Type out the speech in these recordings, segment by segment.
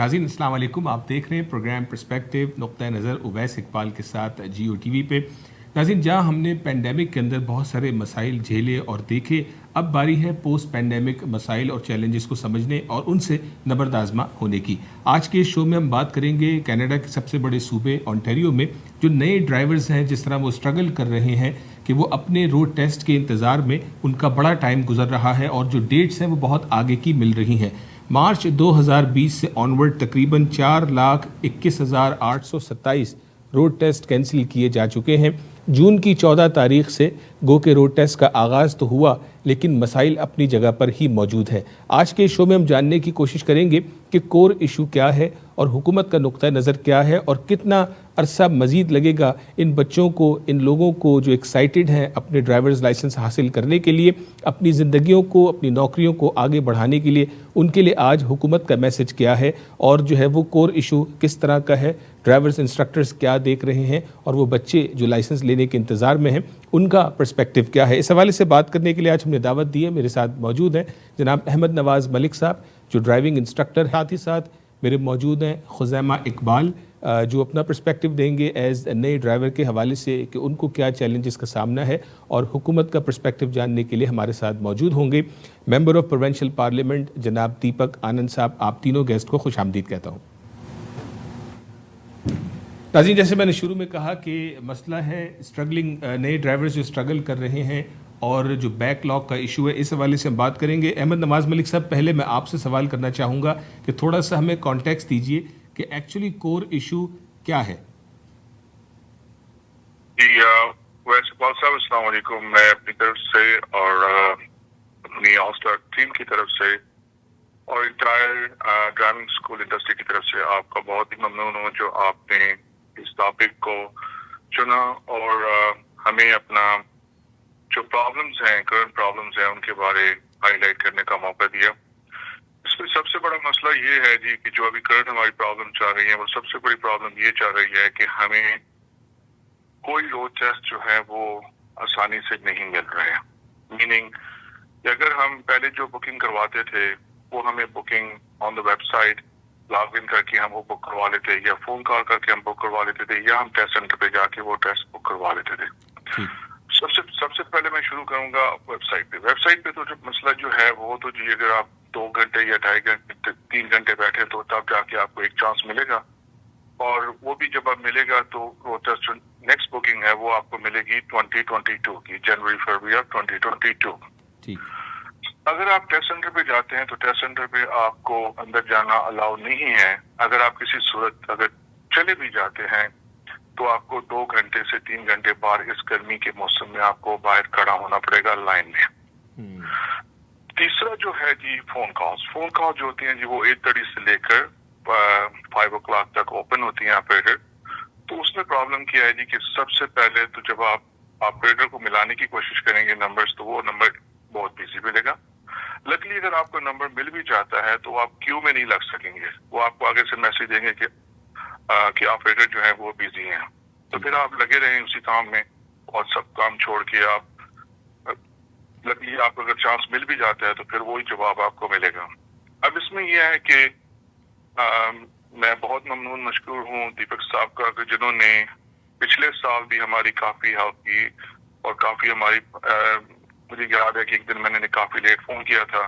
नाज़रीन अस्सलाम वालेकुम, आप देख रहे हैं प्रोग्राम पर्सपेक्टिव नुक्ता नज़र उवैस इकबाल के साथ जियो टीवी पे। नाज़रीन, जहां हमने पेंडेमिक के अंदर बहुत सारे मसाइल झेले और देखे, अब बारी है पोस्ट पेंडेमिक मसाइल और चैलेंजेस को समझने और उनसे नबरदाज़मा होने की। आज के शो में हम बात करेंगे कनाडा के सबसे बड़े सूबे ओंटारियो में जो नए ड्राइवर्स हैं, जिस तरह वो स्ट्रगल कर रहे हैं कि वो अपने रोड टेस्ट के इंतज़ार में उनका बड़ा टाइम गुजर रहा है और जो डेट्स हैं वो बहुत आगे की मिल रही हैं। मार्च 2020 से ऑनवर्ड तकरीबन 4,21,827 रोड टेस्ट कैंसिल किए जा चुके हैं। जून की 14 तारीख से गो के रोड टेस्ट का आगाज़ तो हुआ, लेकिन मसाइल अपनी जगह पर ही मौजूद है। आज के शो में हम जानने की कोशिश करेंगे कि कोर इशू क्या है और हुकूमत का नुक्ता नज़र क्या है और कितना अरसा मज़ीद लगेगा इन बच्चों को, इन लोगों को जो एक्साइटेड हैं अपने ड्राइवर्स लाइसेंस हासिल करने के लिए, अपनी ज़िंदगियों को, अपनी नौकरियों को आगे बढ़ाने के लिए, उनके लिए आज हुकूमत का मैसेज क्या है और जो है वो कोर इशू किस तरह का है, ड्राइवर्स इंस्ट्रक्टर्स क्या देख रहे हैं और वो बच्चे जो लाइसेंस लेने के इंतज़ार में हैं उनका पर्सपेक्टिव क्या है। इस हवाले से बात करने के लिए आज हमने दावत दी है। मेरे साथ मौजूद हैं जनाब अहमद नवाज़ मलिक साहब जो ड्राइविंग इंस्ट्रक्टर, साथ ही साथ मेरे मौजूद हैं खुज़ैमा इकबाल जो अपना पर्सपेक्टिव देंगे एज नए ड्राइवर के हवाले से कि उनको क्या चैलेंजेस का सामना है, और हुकूमत का पर्सपेक्टिव जानने के लिए हमारे साथ मौजूद होंगे मेंबर ऑफ प्रोविंशियल पार्लियामेंट जनाब दीपक आनंद साहब। आप तीनों गेस्ट को खुश आमदीद कहता हूँ। नाज़रीन, जैसे मैंने शुरू में कहा कि मसला है स्ट्रगलिंग, नए ड्राइवर्स जो स्ट्रगल कर रहे हैं और जो बैकलॉग का इशू है, इस हवाले से हम बात करेंगे। अहमद नवाज़ मलिक साहब, पहले मैं आपसे सवाल करना चाहूँगा कि थोड़ा सा हमें कॉन्टेक्स्ट दीजिए कि एक्चुअली कोर इशू क्या है। जी इकबाल साहब, अस्सलाम वालेकुम। मैं अपनी तरफ से और अपनी ऑल स्टार टीम की तरफ से और इंटायर ड्राइविंग स्कूल इंडस्ट्री की तरफ से आपका बहुत ही ममनून हूँ जो आपने इस टॉपिक को चुना और हमें अपना जो प्रॉब्लम्स हैं, करंट प्रॉब्लम्स हैं, उनके बारे हाईलाइट करने का मौका दिया। इसमें सबसे बड़ा मसला ये है जी कि जो अभी करंट हमारी प्रॉब्लम चल रही है, वो सबसे बड़ी प्रॉब्लम ये चल रही है कि हमें कोई रोड टेस्ट जो है वो आसानी से नहीं मिल रहे हैं। मीनिंग अगर हम पहले जो बुकिंग करवाते थे वो हमें booking on the website log in करके हम वो बुक करवा लेते, या फोन कॉल करके हम बुक करवा लेते थे, या हम टेस्ट सेंटर पे जाके वो टेस्ट बुक करवा लेते थे। सबसे पहले मैं शुरू करूंगा वेबसाइट पे। वेबसाइट पे तो जो मसला जो है वो तो जी, अगर आप 2 घंटे या 2.5 घंटे 3 घंटे बैठे तो तब जाके आपको एक चांस मिलेगा, और वो भी जब आप मिलेगा तो वो टेस्ट नेक्स्ट बुकिंग है वो आपको मिलेगी 2022 की, जनवरी फरवरी ऑफ 2022। अगर आप टेस्ट सेंटर पे जाते हैं तो टेस्ट सेंटर पे आपको अंदर जाना अलाउ नहीं है। अगर आप किसी सूरत अगर चले भी जाते हैं तो आपको 2 घंटे से 3 घंटे बाहर इस गर्मी के मौसम में आपको बाहर खड़ा होना पड़ेगा लाइन में। तीसरा जो है जी फोन कॉल जो होती हैं जी वो 8:30 से लेकर 5 o'clock तक ओपन होती हैं ऑपरेटर। तो उसमें प्रॉब्लम क्या है जी कि सबसे पहले तो जब आप ऑपरेटर को मिलाने की कोशिश करेंगे नंबर्स, तो वो नंबर बहुत बिजी मिलेगा। लकीली अगर आपको नंबर मिल भी जाता है तो आप क्यू में नहीं लग सकेंगे, वो आपको आगे से मैसेज देंगे कि ऑपरेटर जो है वो बिजी हैं। तो फिर आप लगे रहें उसी काम में और सब काम छोड़ के आप लकीली आपको अगर चांस मिल भी जाता है तो फिर वही जवाब आपको मिलेगा। अब इसमें यह है कि मैं बहुत ममनून मशकूर हूँ दीपक साहब का कि जिन्होंने पिछले साल भी हमारी काफी हेल्प की और काफी हमारी मुझे याद है कि एक दिन मैंने काफी लेट फोन किया था,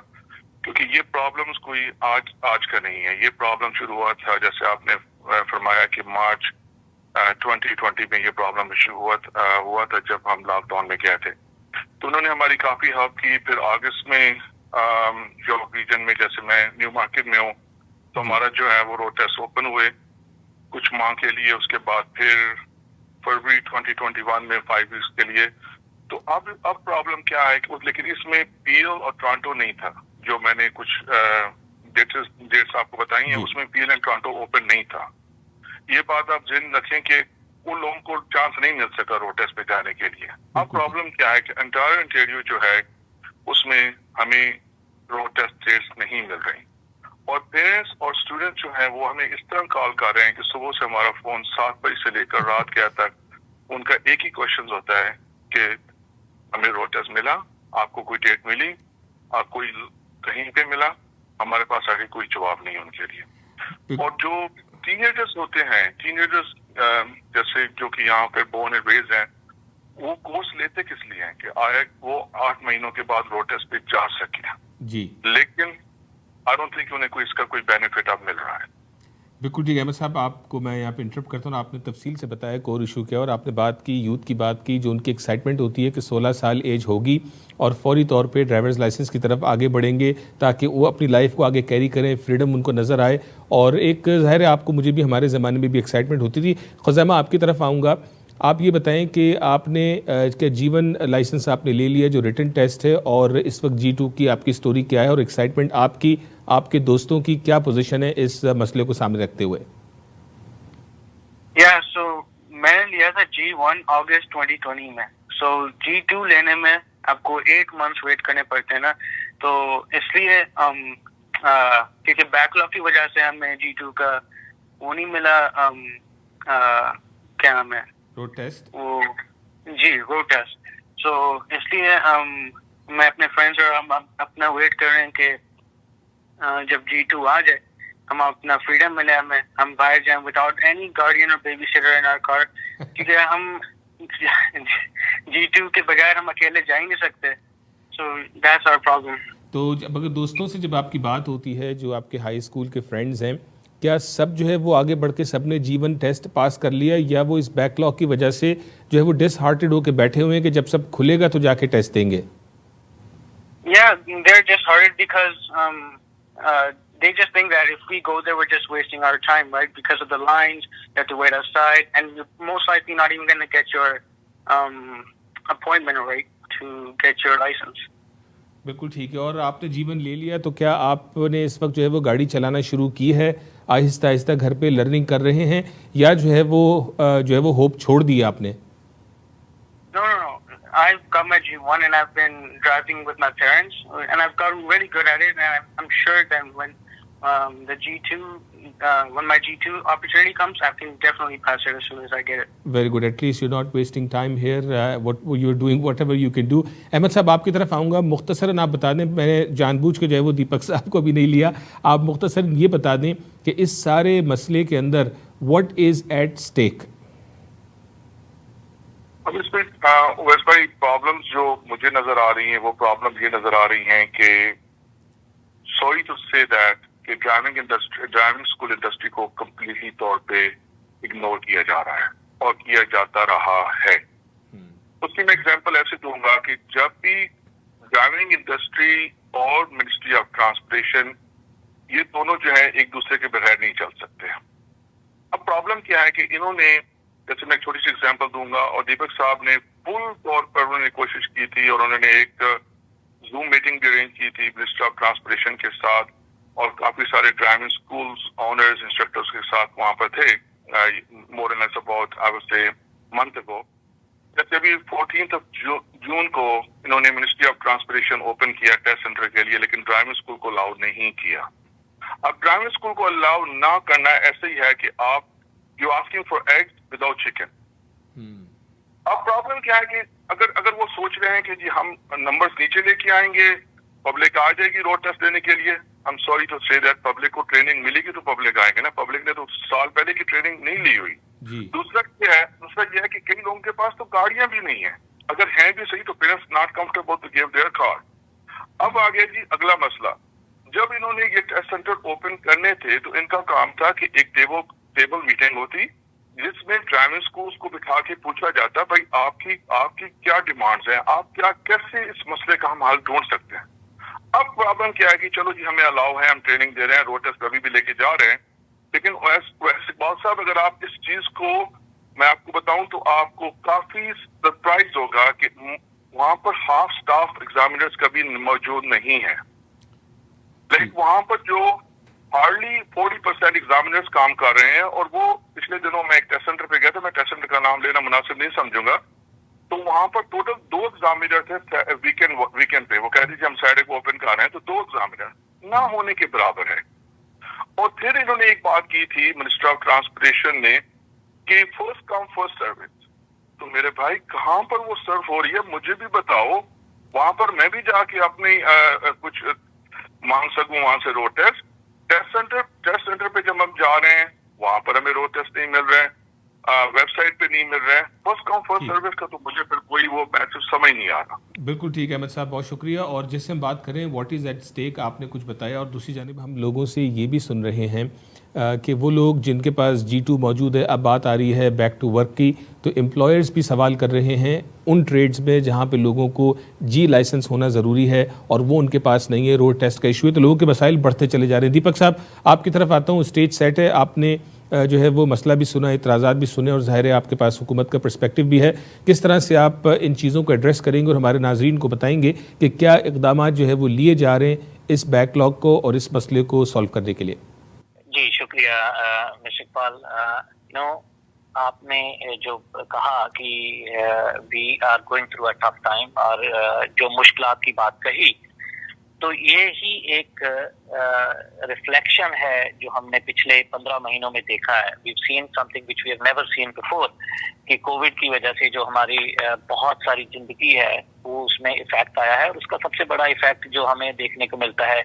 क्योंकि ये प्रॉब्लम्स कोई आज का नहीं है। ये प्रॉब्लम शुरू हुआ था, जैसे आपने फरमाया कि मार्च 2020 में ये प्रॉब्लम शुरू हुआ था जब हम लॉकडाउन में गए थे। तो उन्होंने हमारी काफी हेल्प की। फिर अगस्त में जो रीजन में, जैसे मैं न्यू मार्केट में हूँ, तो हमारा जो है वो रोड टेस्ट ओपन हुए कुछ माह के लिए। उसके बाद फिर फरवरी 2021 में 5 वीक्स के लिए। तो अब प्रॉब्लम क्या है कि लेकिन इसमें पीएल और टोरंटो नहीं था। जो मैंने कुछ डेट्स आपको बताई हैं उसमें पीएल एंड टोरंटो ओपन नहीं था। ये बात आप ध्यान रखें कि उन लोगों को चांस नहीं मिल सका रोड टेस्ट पे जाने के लिए। अब प्रॉब्लम क्या है कि एंटायर ओंटारियो जो है उसमें हमें रोड टेस्ट डेट्स नहीं मिल रही, और पेरेंट्स और स्टूडेंट्स जो है वो हमें इस तरह कॉल कर रहे हैं कि सुबह से हमारा फोन 7 बजे से लेकर रात के तक उनका एक ही क्वेश्चन होता है कि हमें रोड टेस्ट मिला, आपको कोई डेट मिली, आप कोई कहीं पे मिला, हमारे पास आगे कोई जवाब नहीं उनके लिए। اور جو ٹین ہوتے ہیں, جیسے جو کہ یہاں پہ بورن اینڈ ریز ہیں, وہ کورس لیتے کس لیے ہیں کہ آئے وہ 8 مہینوں کے بعد روڈ ٹیسٹ پہ جا سکے جی, لیکن آئی ڈونٹ تھنک انہیں کوئی اس کا کوئی بینیفٹ اب مل رہا ہے. بالکل ٹھیک ہے. احمد صاحب, آپ کو میں یہاں پہ انٹرپٹ کرتا ہوں. آپ نے تفصیل سے بتایا کور ایشو کیا, اور آپ نے بات کی یوتھ کی بات کی, جو ان کی ایکسائٹمنٹ ہوتی ہے کہ 16 سال ایج ہوگی اور فوری طور پہ ڈرائیورز لائسنس کی طرف آگے بڑھیں گے تاکہ وہ اپنی لائف کو آگے کیری کریں, فریڈم ان کو نظر آئے. اور ایک ظاہر ہے آپ کو, مجھے بھی ہمارے زمانے میں بھی ایکسائٹمنٹ ہوتی تھی. خزیمہ, آپ کی طرف آؤں گا. آپ یہ بتائیں کہ آپ نے کیا جیون لائسنس آپ نے لے لیا جو ریٹن ٹیسٹ ہے, اور اس وقت G2 کی آپ کی سٹوری کیا ہے, اور ایکسائٹمنٹ آپ کی, آپ کے دوستوں کی کیا پوزیشن ہے اس مسئلے کو سامنے رکھتے ہوئے؟ سو میں نے لیا تھا G1 اگست 2020 میں. سو G2 لینے میں آپ کو 8 months ویٹ کرنے پڑتے ہیں نا, تو اس لیے کیونکہ بیک لاگ کی وجہ سے ہمیں G2 کا وہ نہیں ملا, کیا نام ہے, روڈ ٹیسٹ. وہ جی روڈ ٹیسٹ. سو اس لیے میں اپنے فرینڈس اور ہم اپنا ویٹ کر رہے ہیں کہ جب G2 آ جائے ہم اپنا فریڈم ملے, ہم باہر جائیں وداؤٹ اینی گارڈین اور بیبی سٹر ان آور کار, کیونکہ ہم G2 کے بغیر ہم اکیلے جا ہی نہیں سکتے. So that's our problem. تو اگر دوستوں سے جب آپ کی بات ہوتی ہے, جو آپ کے ہائی اسکول کے فرینڈز ہیں, کیا سب جو ہے وہ آگے بڑھ کے سب نے G1 ٹیسٹ پاس کر لیا, یا وہ اس بیک لاگ کی وجہ سے جو ہے وہ ڈس ہارٹیڈ ہو کے بیٹھے ہوئے ہیں کہ جب سب کھلے گا تو جا کے ٹیسٹ دیں گے؟ Yeah, they're just hurried because they just think that if we go there, we're just wasting our time, right? Because of the lines, you have to wait outside, and you're most likely not even going to get your appointment, right, to get your license. بالکل ٹھیک ہے. اور آپ نے G1 لے لیا, تو کیا آپ نے اس وقت جو ہے وہ گاڑی چلانا شروع کی ہے, آہستہ آہستہ گھر پہ لرننگ کر رہے ہیں, یا جو ہے وہ ہوپ چھوڑ دی آپ نے؟ No. I've got my G1 and I've been driving with my parents, and I've gotten really good at it, and I'm sure that when when my G2 opportunity comes, I can definitely pass it as soon as I get it. Very good. At least you're not wasting time here. What you're doing, whatever you can do. Ahmad صاحب, آپ کی طرف آؤں گا. مختصراً آپ بتا دیں, میں نے جان بوجھ کے جو ہے وہ دیپک صاحب کو بھی نہیں لیا, آپ مختصراً یہ بتا دیں کہ اس سارے مسئلے کے اندر what is at stake؟ اب اس میں ویس بھائی پرابلمس جو مجھے نظر آ رہی ہیں, وہ پرابلم یہ نظر آ رہی ہیں کہ سوری ٹو سے دیٹ کہ ڈرائیونگ اسکول انڈسٹری کو کمپلیٹلی طور پہ اگنور کیا جا رہا ہے اور کیا جاتا رہا ہے. اس کی میں ایگزامپل ایسے دوں گا کہ جب بھی ڈرائیونگ انڈسٹری اور منسٹری آف ٹرانسپورٹیشن, یہ دونوں جو ہے ایک دوسرے کے بغیر نہیں چل سکتے. اب پرابلم کیا ہے کہ انہوں نے, جیسے میں ایک چھوٹی سی ایگزامپل دوں گا, اور دیپک صاحب نے فل طور پر انہوں نے کوشش کی تھی, اور انہوں نے ایک زوم میٹنگ بھی ارینج کی تھی منسٹر آف ٹرانسپورٹیشن کے ساتھ, اور کافی سارے ڈرائیونگ اسکولس آنرز انسٹرکٹرز کے ساتھ وہاں پر تھے, more than less about I would say month ago. جیسے ابھی 14 جون کو انہوں نے منسٹری آف ٹرانسپورٹیشن اوپن کیا ٹیسٹ سینٹر کے لیے, لیکن ڈرائیونگ اسکول کو الاؤ نہیں کیا. اب ڈرائیونگ اسکول کو الاؤ نہ کرنا ایسے ہی ہے کہ آپ you asking for eggs without chicken. اب پرابلم کیا ہے کہ اگر وہ سوچ رہے ہیں کہ جی ہم نمبرز نیچے لے کے آئیں گے, پبلک آ جائے گی روڈ ٹیسٹ دینے کے لیے, I'm sorry to say that public کو ٹریننگ ملے گی تو پبلک آئے گے نا. پبلک نے تو سال پہلے کی ٹریننگ نہیں لی ہوئی. دوسرا یہ ہے کہ کئی لوگوں کے پاس تو گاڑیاں بھی نہیں ہیں, اگر ہیں بھی صحیح تو parents not comfortable to give their car. اب آگے جی اگلا مسئلہ, جب انہوں نے یہ ٹیسٹ سینٹر اوپن کرنے تھے تو ان کا کام تھا کہ ایک ٹیبل میٹنگ ہوتی جس میں ڈرائیونگ اسکولس کو بٹھا کے پوچھا جاتا, بھائی آپ کی کیا ڈیمانڈز ہیں, آپ کیسے اس مسئلے کا ہم حل ڈھونڈ سکتے ہیں. اب پرابلم کیا ہے کہ چلو جی ہمیں الاؤ ہے, ہم ٹریننگ دے رہے ہیں, روڈ ٹیسٹ ابھی بھی لے کے جا رہے ہیں, لیکن اقبال صاحب اگر آپ اس چیز کو میں آپ کو بتاؤں تو آپ کو کافی سرپرائز ہوگا کہ وہاں پر ہاف اسٹاف ایگزامینرز کبھی موجود نہیں ہے. لیکن وہاں پر جو ہارڈلی 40% ایگزامینرز کام کر رہے ہیں, اور وہ پچھلے دنوں میں ایک ٹیسٹ سینٹر پہ گیا تھا, میں ٹیسٹ سینٹر کا نام لینا مناسب نہیں سمجھوں گا, تو وہاں پر ٹوٹل 2 ایگزامینر تھے ویکینڈ پہ. وہ کہتے تھے ہم سیٹرڈے کو اوپن کر رہے ہیں, تو 2 ایگزامینر نہ ہونے کے برابر ہے. اور پھر انہوں نے ایک بات کی تھی منسٹر آف ٹرانسپورٹیشن نے کہ فرسٹ کم فرسٹ سروس. تو میرے بھائی کہاں پر وہ سرو ہو رہی ہے مجھے بھی بتاؤ, وہاں پر میں بھی جا کے اپنی کچھ مانگ سکوں وہاں سے روڈ ٹیسٹ. टेस्ट सेंटर पे जब हम जा रहे हैं वहां पर हमें रोड टेस्ट नहीं मिल रहे हैं, वेबसाइट पे नहीं मिल रहे हैं। फर्स्ट कम फर्स्ट सर्विस का तो मुझे फिर कोई वो मैसेज समझ नहीं आ रहा। बिल्कुल ठीक है अहमद साहब, बहुत शुक्रिया। और जैसे हम बात करें व्हाट इज़ एट स्टेक, आपने कुछ बताया, और दूसरी जानिब हम लोगों से ये भी सुन रहे हैं कि वो लोग जिनके पास G2 मौजूद है, अब बात आ रही है बैक टू वर्क की, तो एम्प्लॉयर्स भी सवाल कर रहे हैं उन ट्रेड्स में जहाँ पे लोगों को G लाइसेंस होना ज़रूरी है और वो उनके पास नहीं है, रोड टेस्ट का इशू है, तो लोगों के मसाइल बढ़ते चले जा रहे हैं। दीपक साहब, आपकी तरफ आता हूँ, स्टेज सेट है, आपने जो है वो मसला भी सुना, इतराज़ात भी सुने, और ज़ाहिर है आपके पास हुकूमत का पर्सपेक्टिव भी है। किस तरह से आप इन चीज़ों को एड्रेस करेंगे और हमारे नाज़रीन को बताएंगे कि क्या इक़दाम जो है वो लिए जा रहे हैं इस बैकलॉग को और इस मसले को सॉल्व करने के लिए? जी शुक्रिया मिस्टर इकबाल। आपने जो कहा कि we are going through a tough time, और जो मुश्किलात की बात कही, तो ये ही एक रिफ्लेक्शन है जो हमने पिछले 15 महीनों में देखा है। We seen something which we have never seen before, कि कोविड की वजह से जो हमारी बहुत सारी जिंदगी है वो उसमें इफेक्ट आया है, और उसका सबसे बड़ा इफेक्ट जो हमें देखने को मिलता है,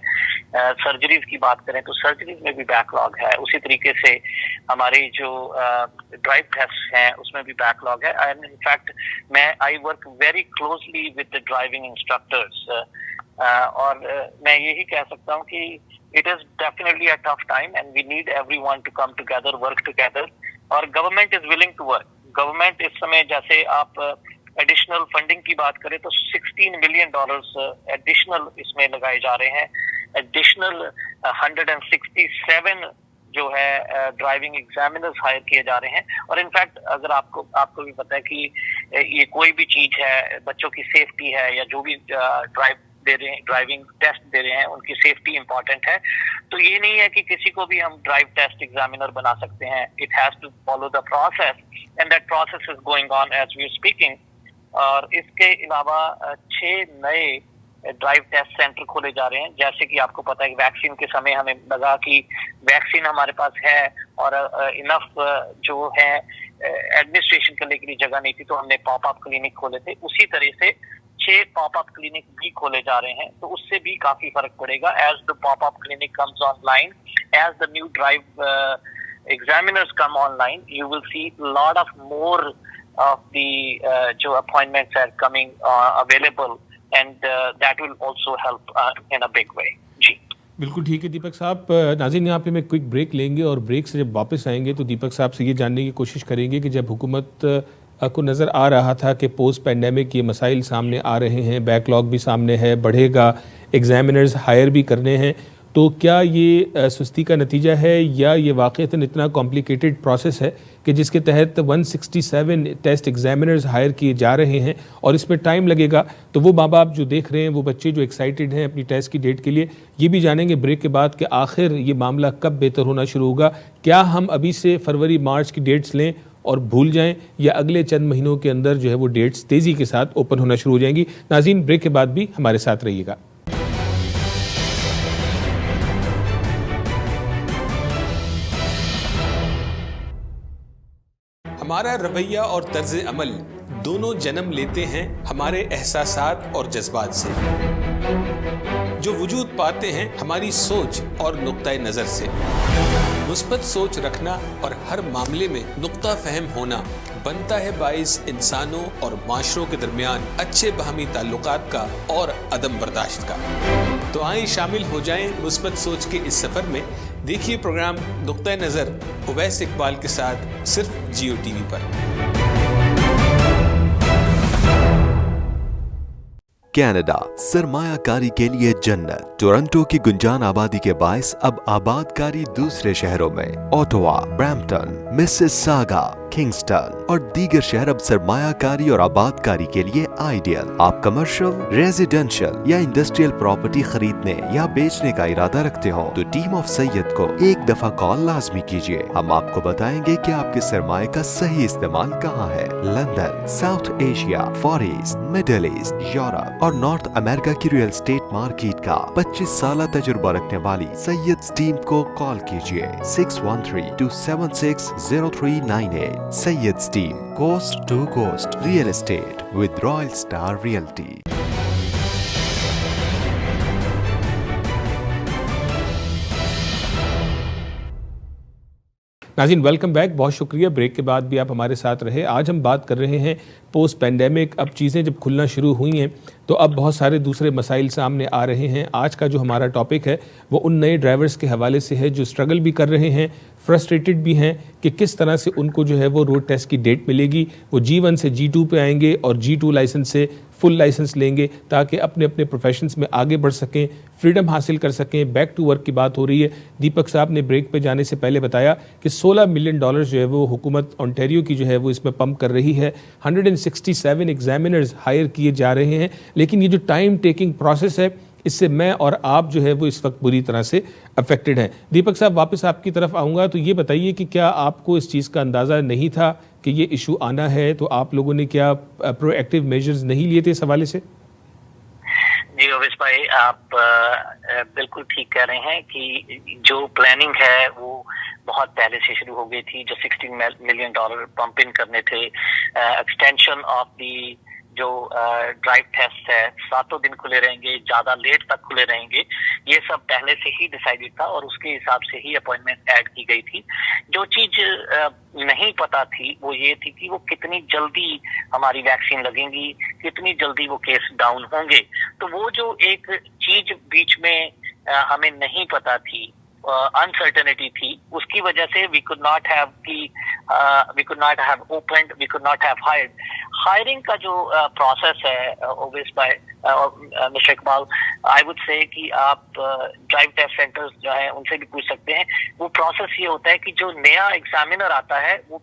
सर्जरीज की बात करें तो सर्जरीज में भी बैकलॉग है। उसी तरीके से हमारी जो ड्राइव टेस्ट हैं उसमें भी बैकलॉग है। And in fact I work very closely with the driving instructors, और मैं यही कह सकता हूँ कि it is definitely a tough time and we need everyone to come together, work together, और government is willing to work. Government इस समय, जैसे आप एडिशनल फंडिंग की बात करें तो $16 मिलियन एडिशनल इसमें लगाए जा रहे हैं। एडिशनल 167 जो है ड्राइविंग एग्जामिनर्स हायर किए जा रहे हैं। और इनफैक्ट अगर आपको भी पता है कि ये कोई भी चीज है, बच्चों की सेफ्टी है या जो भी ड्राइविंग टेस्ट दे रहे हैं उनकी सेफ्टी इंपॉर्टेंट है। तो ये नहीं है कि किसी को भी हम ड्राइव टेस्ट एग्जामिनर बना सकते हैं। It has to follow the process and that process is going on as we are speaking. और इसके अलावा 6 नए ड्राइव टेस्ट सेंटर खोले जा रहे हैं। जैसे कि आपको पता है वैक्सीन के समय हमें लगा कि वैक्सीन हमारे पास है और इनफ जो है एडमिनिस्ट्रेशन करने के लिए जगह नहीं थी, तो हमने पॉपअप क्लिनिक खोले थे। उसी तरह से 6 पॉपअप क्लिनिक भी खोले जा रहे हैं, तो उससे भी काफी फर्क पड़ेगा। As the popup clinic comes online, as the new drive examiners come online, you will see lot of more of the जो appointments are coming available, and that will also help in a big way. जी बिल्कुल ठीक है दीपक साहब। नाज़रीन, यहाँ पे मैं quick break लेंगे और ब्रेक से जब वापस आएंगे तो दीपक साहब से ये जानने की कोशिश करेंगे कि जब हुकूमत को नज़र आ रहा था कि पोस्ट पैंडेमिक ये मसाइल सामने आ रहे हैं, बैकलॉग भी सामने है, बढ़ेगा, एग्जामिनर्स हायर भी करने हैं, तो क्या ये सुस्ती का नतीजा है या ये वाक़ईतन इतना कॉम्प्लिकेटेड प्रोसेस है कि जिसके तहत 167 टेस्ट एग्जामिनर्स हायर किए जा रहे हैं और इसमें टाइम लगेगा? तो वो माँ बाप जो देख रहे हैं, वो बच्चे जो एक्साइटेड हैं अपनी टेस्ट की डेट के लिए, ये भी जानेंगे ब्रेक के बाद कि आखिर ये मामला कब बेहतर होना शुरू होगा। क्या हम अभी से फरवरी मार्च की डेट्स लें और भूल जाएं, या अगले चंद महीनों के अंदर जो है वो डेट्स तेज़ी के साथ ओपन होना शुरू हो जाएंगी? नाज़रीन, ब्रेक के बाद भी हमारे साथ रहिएगा। हमारा रवैया और तर्ज अमल दोनों जन्म लेते हैं हमारे एहसासात और जज्बात से, जो वजूद पाते हैं हमारी सोच और नुक्ता नज़र से। मुस्बत सोच रखना और हर मामले में नुक्ता फहम होना बनता है बाइस इंसानों और माशरों के दरमियान अच्छे बाहमी ताल्लुकात का और अदम बर्दाश्त का। तो आइए शामिल हो जाएं मुस्बत सोच के इस सफ़र में। देखिए प्रोग्राम नुक्ता नज़र उवैस इकबाल के साथ सिर्फ जियो टीवी पर। कनाडा सरमायाकारी के लिए जन्नत। टोरंटो की गुंजान आबादी के बायस अब आबादकारी दूसरे शहरों में ओटावा, ब्रैम्पटन, मिसिसागा, किंगस्टन और दीगर शहर अब सरमायाकारी और आबादकारी के लिए आइडियल। आप कमर्शियल, रेजिडेंशियल या इंडस्ट्रियल प्रॉपर्टी खरीदने या बेचने का इरादा रखते हो तो टीम ऑफ सैयद को एक दफा कॉल लाजमी कीजिए। हम आपको बताएंगे कि आपके सरमाए का सही इस्तेमाल कहाँ है। London, south Asia, for east, middle east, Europe और नॉर्थ अमेरिका की रियल एस्टेट मार्केट का 25 साल तजुर्बा रखने वाली सैयद टीम को कॉल कीजिए 613-276-0398। Sayyid's team, coast to coast real estate with Royal Star Realty. नाज़रीन वेलकम बैक, बहुत शुक्रिया, ब्रेक के बाद भी आप हमारे साथ रहे। आज हम बात कर रहे हैं पोस्ट पैंडेमिक, अब चीज़ें जब खुलना शुरू हुई हैं तो अब बहुत सारे दूसरे मसाइल सामने आ रहे हैं। आज का जो हमारा टॉपिक है वो उन नए ड्राइवर्स के हवाले से है जो स्ट्रगल भी कर रहे हैं, फ्रस्ट्रेटेड भी हैं कि किस तरह से उनको जो है वो रोड टेस्ट की डेट मिलेगी, वो G1 से G2 पे आएंगे और G2 लाइसेंस से फुल लाइसेंस लेंगे ताकि अपने अपने प्रोफेशंस में आगे बढ़ सकें, फ्रीडम हासिल कर सकें। बैक टू वर्क की बात हो रही है। दीपक साहब ने ब्रेक पे जाने से पहले बताया कि $16 मिलियन जो है वो हुकूमत ओंटारियो की जो है वो इसमें पंप कर रही है। 167 एग्जामिनर्स हायर किए जा रहे हैं, लेकिन ये जो टाइम टेकिंग प्रोसेस है इससे मैं और आप जो है वो इस वक्त बुरी तरह से अफेक्टेड हैं। दीपक साहब वापस आपकी तरफ आऊँगा, तो ये बताइए कि क्या आपको इस चीज़ का अंदाज़ा नहीं था कि ये इशू आना है, तो आप लोगों ने क्या प्रोएक्टिव मेजर्स नहीं लिए थे इस हवाले से? जी ओवैस भाई, आप बिल्कुल ठीक कह रहे हैं कि जो प्लानिंग है वो बहुत पहले से शुरू हो गई थी। जो $16 मिलियन पंप इन करने थे, एक्सटेंशन ऑफ दी जो ड्राइव टेस्ट है 7 दिन खुले रहेंगे, ज्यादा लेट तक खुले रहेंगे, ये सब पहले से ही डिसाइडेड था और उसके हिसाब से ही अपॉइंटमेंट ऐड की गई थी। जो चीज नहीं पता थी वो ये थी कि वो कितनी जल्दी हमारी वैक्सीन लगेंगी, कितनी जल्दी वो केस डाउन होंगे। तो वो जो एक चीज बीच में हमें नहीं पता थी, अनसर्टेनिटी थी, उसकी वजह से we could not have opened, we could not have hired. Hiring का जो प्रोसेस है ओवैस भाई, mister Iqbal, I would say कि आप ड्राइव टेस्ट सेंटर्स जो है उनसे भी पूछ सकते हैं। वो प्रोसेस ये होता है कि जो नया एग्जामिनर आता है वो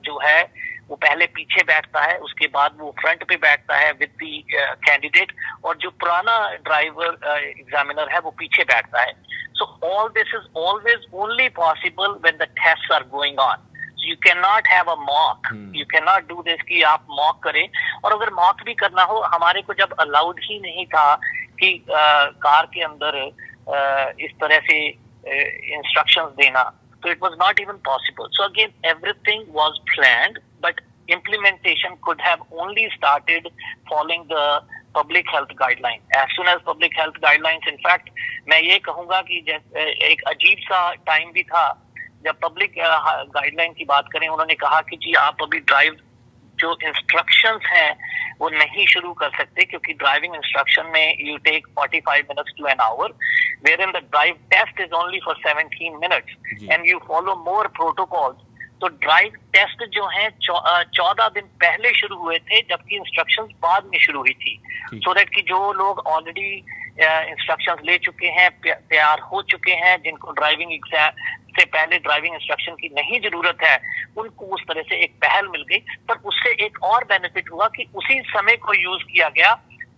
जो है वो पहले पीछे बैठता है, उसके बाद वो फ्रंट पे बैठता है विद दी कैंडिडेट, और जो पुराना ड्राइवर एग्जामिनर है वो पीछे बैठता है। So all this is always only possible when the tests are going on. So you cannot have a mock. You cannot do this कि आप mock करें, और अगर mock भी करना हो, हमारे को जब allowed ही नहीं था कि कार के अंदर इस तरह से instructions देना, so it was not even possible. So again, everything was planned, but implementation could have only started following the public health guideline. As soon as public health guidelines, in fact, मैं ये कहूँगा कि एक अजीब सा time भी था जब पब्लिक गाइडलाइन की बात करें, उन्होंने कहा कि जी आप अभी ड्राइव जो इंस्ट्रक्शंस हैं वो नहीं शुरू कर सकते, क्योंकि ड्राइविंग इंस्ट्रक्शन में you take 45 minutes to an hour, wherein the drive test is only for 17 minutes and you follow more protocols. तो ड्राइव टेस्ट जो है 14 दिन पहले शुरू हुए थे, जबकि इंस्ट्रक्शंस बाद में शुरू हुई थी, सो दैट कि जो लोग ऑलरेडी इंस्ट्रक्शंस ले चुके हैं, तैयार हो चुके हैं, जिनको ड्राइविंग एग्जाम से पहले ड्राइविंग इंस्ट्रक्शन की नहीं जरूरत है, उनको उस तरह से एक पहल मिल गई। पर उससे एक और बेनिफिट हुआ कि उसी समय को यूज किया गया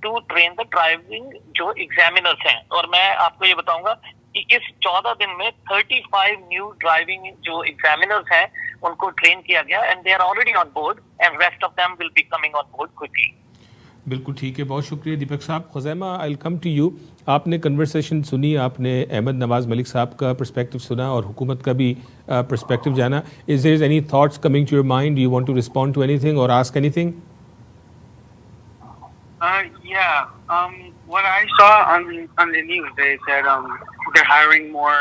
टू ट्रेन द ड्राइविंग जो एग्जामिनर्स हैं। और मैं आपको ये बताऊंगा कि इस 14 दिन में 35 न्यू ड्राइविंग जो एग्जामिनर्स हैं उनको ट्रेन किया गया, and they are already on board and rest of them will be coming on board quickly. बिल्कुल ठीक है, बहुत शुक्रिया Deepak sahab. Khuzaima, I will come to you. आपने कन्वर्सेशन सुनी, आपने अहमद नवाज मलिक साहब का पर्सपेक्टिव सुना और हुकूमत का भी पर्सपेक्टिव जाना। Is there any thoughts coming to your mind? You want to respond to anything or ask anything? What I saw on the news, they said they're hiring more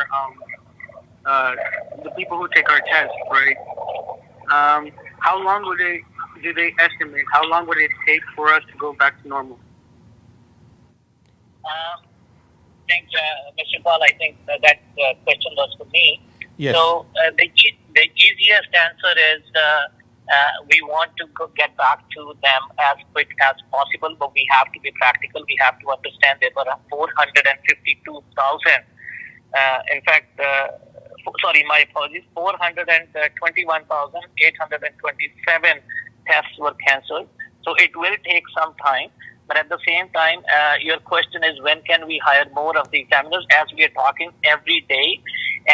the people who take our test, right? How long do they estimate? How long would it take for us to go back to normal? Mr. Paul, I think that question was for me. Yes. So the easiest answer is we want to get back to them as quick as possible, but we have to be practical. We have to understand there were 452,000. In fact, sorry, my apologies, 421,827 tests were cancelled. So it will take some time. But at the same time, your question is when can we hire more of the examiners? As we are talking every day,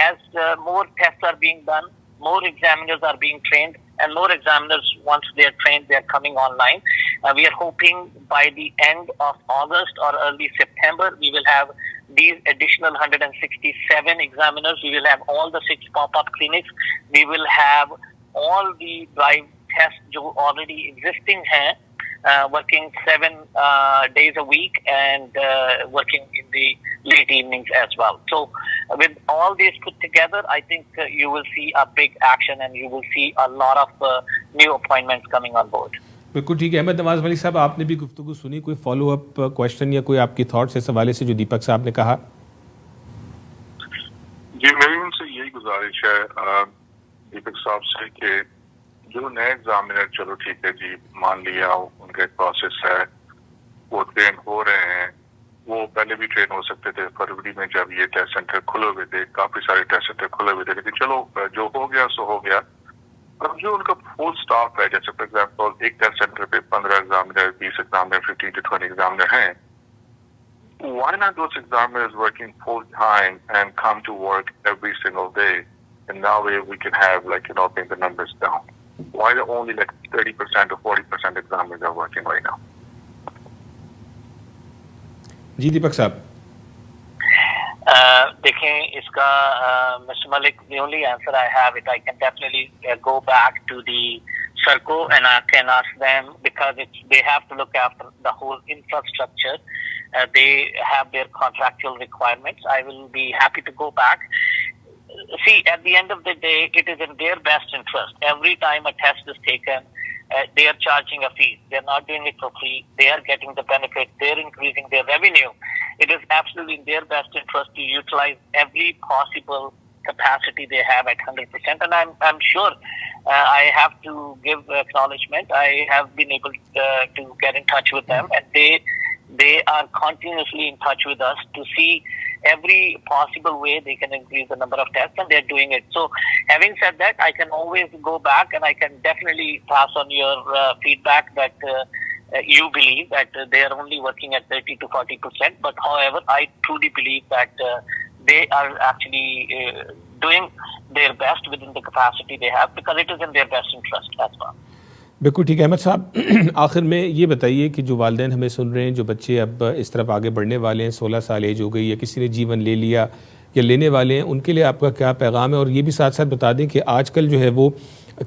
as more tests are being done, more examiners are being trained, and more examiners, once they are trained, they are coming online. We are hoping by the end of August or early September, we will have these additional 167 examiners. We will have all the 6 pop-up clinics. We will have all the drive tests जो already existing हैं, working 7 days a week and working in the late evenings as well. So with all these put together, I think you will see a big action and you will see a lot of new appointments coming on board. बिल्कुल ठीक है। अहमद नवाज मलिक साहब, आपने भी गुफ्तगू सुनी, कोई follow up question या कोई आपकी थॉट्स इस हवाले से जो दीपक साहब ने कहा? जी, मेरी उनसे यही गुजारिश है दीपक साहब से कि जो नए एग्जामिनर, चलो ठीक है जी, मान लिया उनका एक प्रोसेस है, वो ट्रेन हो रहे हैं, वो पहले भी ट्रेन हो सकते थे। फरवरी में जब ये टेस्ट सेंटर खुले हुए थे, काफी सारे टेस्ट सेंटर खुले हुए थे, लेकिन चलो जो हो गया सो हो गया। अब जो उनका फुल स्टाफ है, जैसे फॉर एग्जाम्पल एक टेस्ट सेंटर पे 15 एग्जामिनर, 20 एग्जामिनर, 15 to 20 एग्जामिनर हैं, why not those examiners working full time and come to work every single day, and now we can have, like, bring the numbers down? Why the only like 30% or 40% examiners are working right now? जी दीपक साहब, देखें इसका Mr. Malik, the only answer I have is I can definitely go back to the Serco and I can ask them, because they have to look after the whole infrastructure. They have their contractual requirements. I will be happy to go back. See, at the end of the day, it is in their best interest. Every time a test is taken, they are charging a fee. They are not doing it for free. They are getting the benefit. They are increasing their revenue. It is absolutely in their best interest to utilize every possible capacity they have at 100%. And I'm sure I have to give acknowledgement. I have been able to get in touch with them, and they are continuously in touch with us to see every possible way they can increase the number of tests, and they're doing it. So having said that, I can always go back and I can definitely pass on your feedback that you believe that they are only working at 30 to 40%, but however, I truly believe that they are actually doing their best within the capacity they have, because it is in their best interest as well. बिल्कुल ठीक है। अहमद साहब, आखिर में ये बताइए कि जो वालिदैन हमें सुन रहे हैं, जो बच्चे अब इस तरफ आगे बढ़ने वाले हैं, 16 साल एज हो गई या किसी ने जीवन ले लिया या लेने वाले हैं, उनके लिए आपका क्या पैगाम है? और ये भी साथ साथ बता दें कि आजकल जो है वो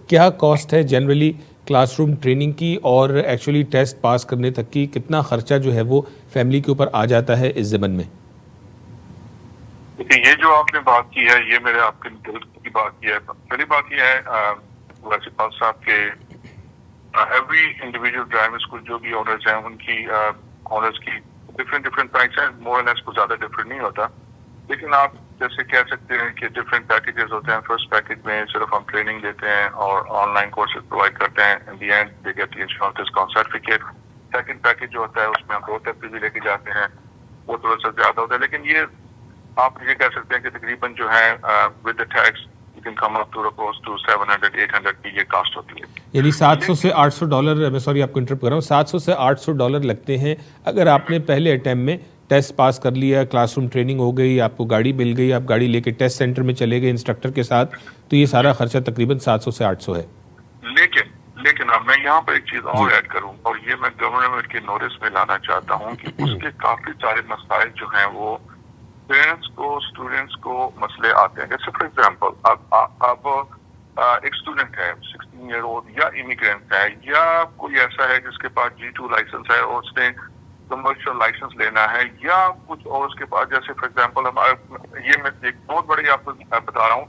क्या कॉस्ट है जनरली क्लासरूम ट्रेनिंग की, और एक्चुअली टेस्ट पास करने तक की कितना खर्चा जो है वो फैमिली के ऊपर आ जाता है इस ज़मन में? ये जो आपने बात की है, ये मेरे आपके दिल की बात की है। पहली बात ये है वासिफ साहब के एवरी इंडिविजुअल ड्राइविंग स्कूल जो भी ऑनर्स हैं, उनकी ऑनर्स की डिफरेंट प्राइस है, मोर एंड लेस कुछ ज़्यादा डिफरेंट नहीं होता। लेकिन आप जैसे कह सकते हैं कि डिफरेंट पैकेजेस होते हैं। फर्स्ट पैकेज में सिर्फ हम ट्रेनिंग देते हैं और ऑनलाइन कोर्सेज प्रोवाइड करते हैं। In the end they get the insurance certificate. Second package जो होता है उसमें हम रोड टेस्ट भी लेके जाते हैं, वो थोड़ा सा ज़्यादा होता है। लेकिन ये आप ये कह सकते हैं कि तकरीबन जो है with the tax you can come up to close to 700-800 की ये कॉस्ट होती है। यानी 700 से 800 डॉलर, मैं सॉरी आपको इंटरप्ट कर रहा हूँ, 700 से 800 डॉलर लगते हैं अगर आपने पहले अटैम्प्ट में टेस्ट पास कर लिया, क्लासरूम ट्रेनिंग हो गई, आपको गाड़ी मिल गई, आप गाड़ी लेके टेस्ट सेंटर में चले गए इंस्ट्रक्टर के साथ, तो ये सारा खर्चा तकरीबन 700 से 800 है। लेकिन अब मैं यहाँ पर एक चीज और ऐड करूँ, और ये मैं गवर्नमेंट के नोटिस में लाना चाहता हूँ कि उसके काफी सारे मसाइल जो हैं वो पेरेंट्स को, स्टूडेंट्स को मसले आते हैं। जैसे फॉर एग्जाम्पल अब एक स्टूडेंट है 16 ईयर ओल्ड, या इमिग्रेंट है, या कोई ऐसा है जिसके पास G2 लाइसेंस है और उसने कमर्शियल लाइसेंस लेना है, या कुछ और उसके पास, जैसे फॉर एग्जाम्पल ये मैं एक बहुत बड़ी आपको बता रहा हूँ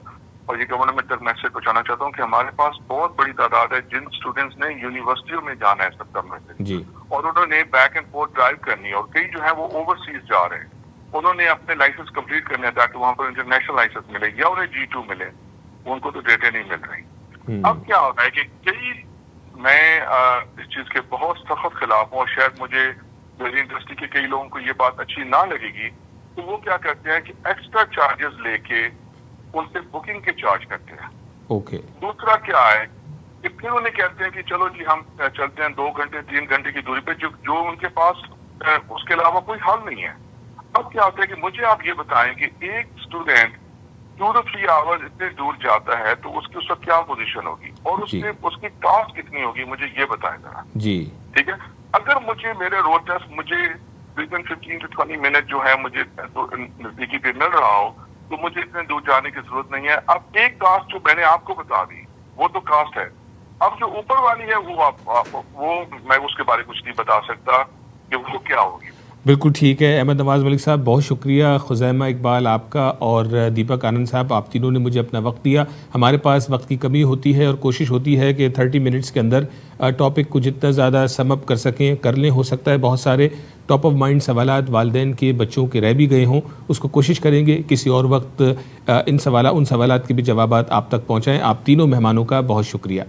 और ये गवर्नमेंट तक मैसेज पहुंचाना चाहता हूँ कि हमारे पास बहुत बड़ी तादाद है जिन स्टूडेंट्स ने यूनिवर्सिटियों में जाना है सितंबर से, और उन्होंने बैक एंड फोर्थ ड्राइव करनी है, और कई जो है वो ओवरसीज जा रहे हैं, उन्होंने अपने लाइसेंस कंप्लीट करने हैं ताकि वहां पर इंटरनेशनल लाइसेंस मिले या उन्हें G2 मिले, उनको तो डेटे नहीं मिल रही। अब क्या होता है कि मैं इस चीज के बहुत सख्त खिलाफ हूँ, और शायद मुझे मेरी इंडस्ट्री के कई लोगों को ये बात अच्छी ना लगेगी, तो वो क्या करते हैं कि एक्स्ट्रा चार्जेस लेके उनसे बुकिंग के चार्ज करते हैं। ओके। दूसरा क्या है कि फिर उन्हें कहते हैं कि चलो जी हम चलते हैं 2 घंटे 3 घंटे की दूरी पे, जो उनके पास उसके अलावा कोई हल नहीं है। अब क्या होता है कि मुझे आप ये बताएं कि एक स्टूडेंट 2 to 3 आवर्स इतने दूर जाता है तो उसकी उस वक्त क्या पोजीशन होगी और उसकी कॉस्ट कितनी होगी, मुझे ये बताएं जरा जी। ठीक है, अगर मुझे मेरे रोड टेस्ट मुझे विदिन 15 to 20 मिनट जो है मुझे नजदीकी पे मिल रहा हो तो मुझे इतने दूर जाने की जरूरत नहीं है। अब एक कास्ट जो मैंने आपको बता दी वो तो कास्ट है, اب جو اوپر والی ہے وہ میں اس کے بارے میں کچھ نہیں بتا سکتا کہ وہ کیا ہوگی. بالکل ٹھیک ہے احمد نواز ملک صاحب، بہت شکریہ. خزیمہ اقبال آپ کا اور دیپک آنند صاحب، آپ تینوں نے مجھے اپنا وقت دیا. ہمارے پاس وقت کی کمی ہوتی ہے اور کوشش ہوتی ہے کہ 30 منٹس کے اندر ٹاپک کو جتنا زیادہ سم اپ کر سکیں کر لیں. ہو سکتا ہے بہت سارے ٹاپ آف مائنڈ سوالات والدین کے بچوں کے رہ بھی گئے ہوں، اس کو کوشش کریں گے کسی اور وقت ان سوالات کے بھی جوابات آپ تک پہنچائیں. آپ تینوں مہمانوں کا بہت شکریہ.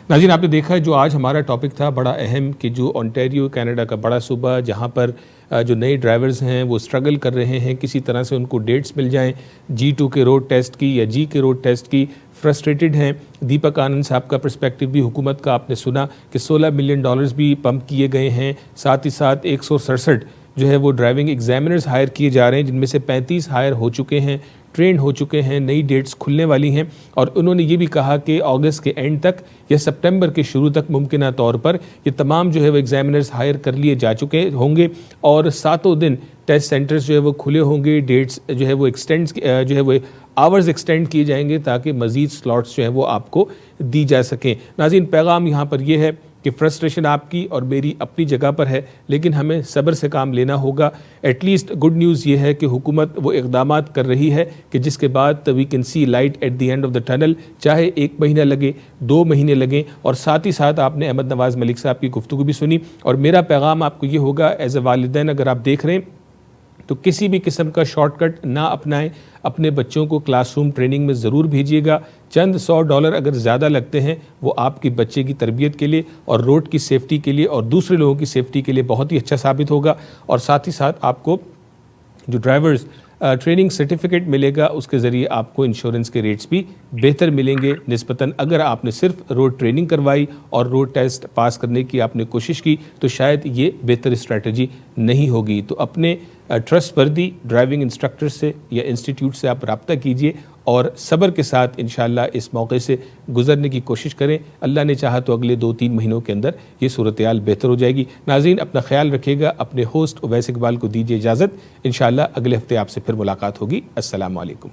ناظرین، آپ نے دیکھا ہے جو آج ہمارا ٹاپک تھا بڑا اہم، کہ جو اونٹیریو کینیڈا کا بڑا صوبہ جہاں پر جو نئے ڈرائیورز ہیں وہ اسٹرگل کر رہے ہیں کسی طرح سے ان کو ڈیٹس مل جائیں G2 کے روڈ ٹیسٹ کی یا G کے روڈ ٹیسٹ کی، فرسٹریٹڈ ہیں. دیپک آنند صاحب کا پرسپیکٹیو بھی حکومت کا آپ نے سنا کہ $16 ملین بھی پمپ کیے گئے ہیں. ساتھ ہی ساتھ 167 جو ہے وہ ڈرائیونگ ایگزامنرز ہائر کیے جا رہے ہیں، جن میں سے 35 ہائر ہو چکے ہیں، ٹرینڈ ہو چکے ہیں، نئی ڈیٹس کھلنے والی ہیں. اور انہوں نے یہ بھی کہا کہ اگست کے اینڈ تک یا سپٹمبر کے شروع تک ممکنہ طور پر یہ تمام جو ہے وہ ایگزامنرز ہائر کر لیے جا چکے ہوں گے اور 7 دن ٹیسٹ سینٹرز جو ہے وہ کھلے ہوں گے. ڈیٹس جو ہے وہ آورز ایکسٹینڈ کیے جائیں گے تاکہ مزید سلاٹس جو ہیں وہ آپ کو دی جا سکیں. ناظرین، پیغام یہاں پر یہ ہے کہ فرسٹریشن آپ کی اور میری اپنی جگہ پر ہے، لیکن ہمیں صبر سے کام لینا ہوگا. ایٹ لیسٹ گڈ نیوز یہ ہے کہ حکومت وہ اقدامات کر رہی ہے کہ جس کے بعد we can see light at the end of the tunnel, چاہے 1 مہینہ لگے 2 مہینے لگیں. اور ساتھ ہی ساتھ آپ نے احمد نواز ملک صاحب کی گفتگو بھی سنی. اور میرا پیغام آپ کو یہ ہوگا ایز اے والدین، اگر آپ دیکھ رہے ہیں تو کسی بھی قسم کا شارٹ کٹ نہ اپنائیں. اپنے بچوں کو کلاس روم ٹریننگ میں ضرور بھیجیے گا. چند $100 اگر زیادہ لگتے ہیں وہ آپ کے بچے کی تربیت کے لیے اور روڈ کی سیفٹی کے لیے اور دوسرے لوگوں کی سیفٹی کے لیے بہت ہی اچھا ثابت ہوگا. اور ساتھ ہی ساتھ آپ کو جو ڈرائیورز ٹریننگ سرٹیفکیٹ ملے گا اس کے ذریعے آپ کو انشورنس کے ریٹس بھی بہتر ملیں گے نسبتاً. اگر آپ نے صرف روڈ ٹریننگ کروائی اور روڈ ٹیسٹ پاس کرنے کی آپ نے کوشش کی تو شاید یہ بہتر اسٹریٹجی نہیں ہوگی. تو اپنے ٹرسٹ وردی ڈرائیونگ انسٹرکٹر سے یا انسٹیٹیوٹ سے آپ رابطہ کیجئے اور صبر کے ساتھ انشاءاللہ اس موقع سے گزرنے کی کوشش کریں. اللہ نے چاہا تو اگلے 2-3 مہینوں کے اندر یہ صورتحال بہتر ہو جائے گی. ناظرین، اپنا خیال رکھیے گا. اپنے ہوسٹ اویس اقبال کو دیجیے اجازت. انشاءاللہ اگلے ہفتے آپ سے پھر ملاقات ہوگی. السلام علیکم.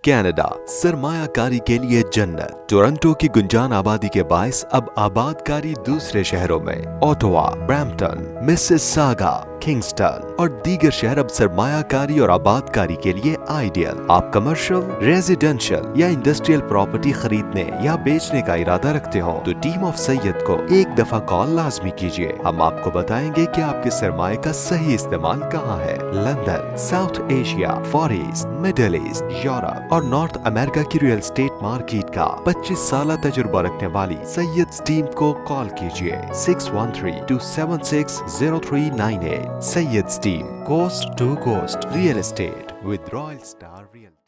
کینیڈا سرمایہ کاری کے لیے جنت. ٹورنٹو کی گنجان آبادی کے باعث اب آباد کاری دوسرے شہروں میں. اوٹوا، برامپٹن، مسیساگا، کنگسٹن اور دیگر شہر اب سرمایہ کاری اور آباد کاری کے لیے آئیڈیل. آپ کمرشل، ریزیڈینشل یا انڈسٹریل پراپرٹی خریدنے یا بیچنے کا ارادہ رکھتے ہوں تو ٹیم آف سید کو ایک دفعہ کال لازمی کیجیے. ہم آپ کو بتائیں گے کہ آپ کے سرمایہ کا صحیح استعمال کہاں ہے. London, South Asia, Far East, Middle East, Europe اور نارتھ امریکہ کی ریئل اسٹیٹ مارکیٹ کا 25 سالہ تجربہ رکھنے والی سید ٹیم کو کال کیجیے. 613-276-0398. Syed team, coast to coast real estate with Royal Star Realty.